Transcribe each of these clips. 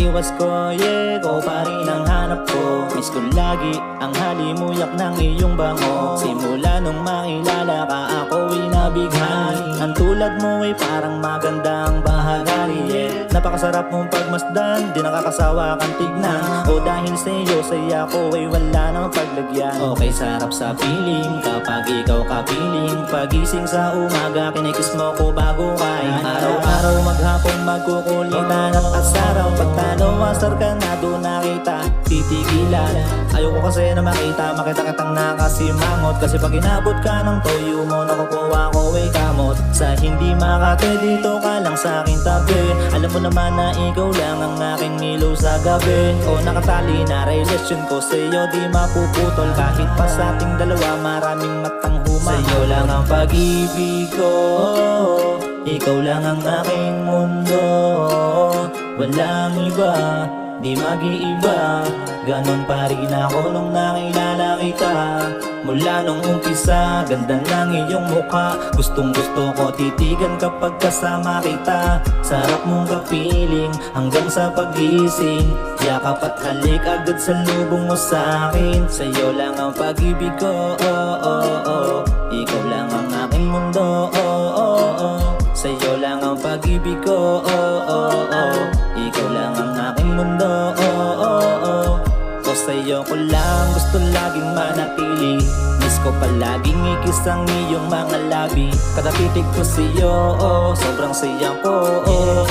iniiwas ko, yeah, ikaw pa rin ang hanap ko. Miss ko lagi ang halimuyak ng iyong bango. Simula nung makilala ka, ako'y nabighani. Ang tulad mo ay parang magandang bahagari, yeah. Napakasarap mong pagmasdan, di nakakasawa kang tignan. O dahil sa'yo, saya ko ay wala nang paglagyan. Okay, sarap sa feeling kapag ikaw kapiling. Pagising sa umaga, kinikis mo ko bago kain. Araw-araw maghapon magkukulitan at asaraw. Pagtalo asar ka na doon nakita, titigilan. Ayoko kasi na makita kitang nakasimangot. Kasi pag inabot ka ng toyo mo, nakukuha ko ay kamot. Sa hindi makate, dito ka lang sa aking tabi. Alam mo naman na ikaw lang ang aking ilaw sa gabi. O nakatali na relasyon ko sa'yo, di mapuputol. Kahit pa sa ating dalawa, maraming matang humahal. Sa'yo lang ang pag-ibig ko, ikaw lang ang aking mundo. Walang iba, di mag-iiba. Ganon pa rin ako nung nakilala kita. Mula nung umpisa, ganda ng iyong mukha. Gustong gusto ko titigan kapag kasama kita. Sarap mong kapiling hanggang sa pagising. Yakap at halik agad sa lubong mo sa akin. Sa'yo lang ang pag-ibig ko, oh, oh, oh. Ikaw lang ang aking mundo, oh, oh, oh. Sa'yo lang ang pag-ibig ko, oh, oh, oh. Ikaw lang ang aking mundo, oh, oh, oh. O sa'yo ko lang gusto laging manatili. Miss ko palaging ikis ang iyong mga labi. Kada titig ko sa'yo, oh, sobrang saya ko, oh.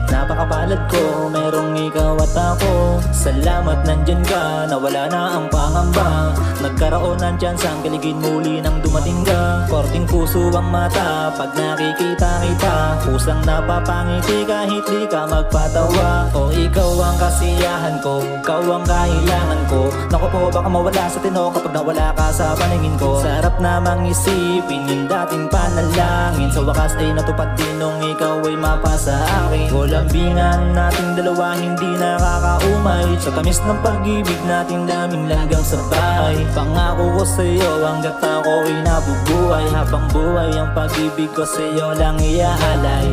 Napakabalad ko, merong ikaw at ako. Salamat nandyan ka, nawala na ang pangamba. Nagkaroon ng chance ang kiligin muli nang dumating ka. Korting puso ang mata pag nakikita kita. Pusang napapangiti kahit di ka magpatawa. O ikaw ang kasiyahan ko, ikaw ang kailangan ko. Naku po, baka mawala sa tino kapag nawala ka sa paningin ko. Sarap namang isipin yung dating panalangin. Sa wakas ay natupad din nung ikaw ay mapasa akin. Lambingan nating dalawa hindi nakakaumay. Sa tamis ng pag-ibig nating daming langgang sabay. Pangako ko sa'yo hanggat ako'y nabubuhay. Habang buhay ang pag-ibig ko sa'yo lang iaalay.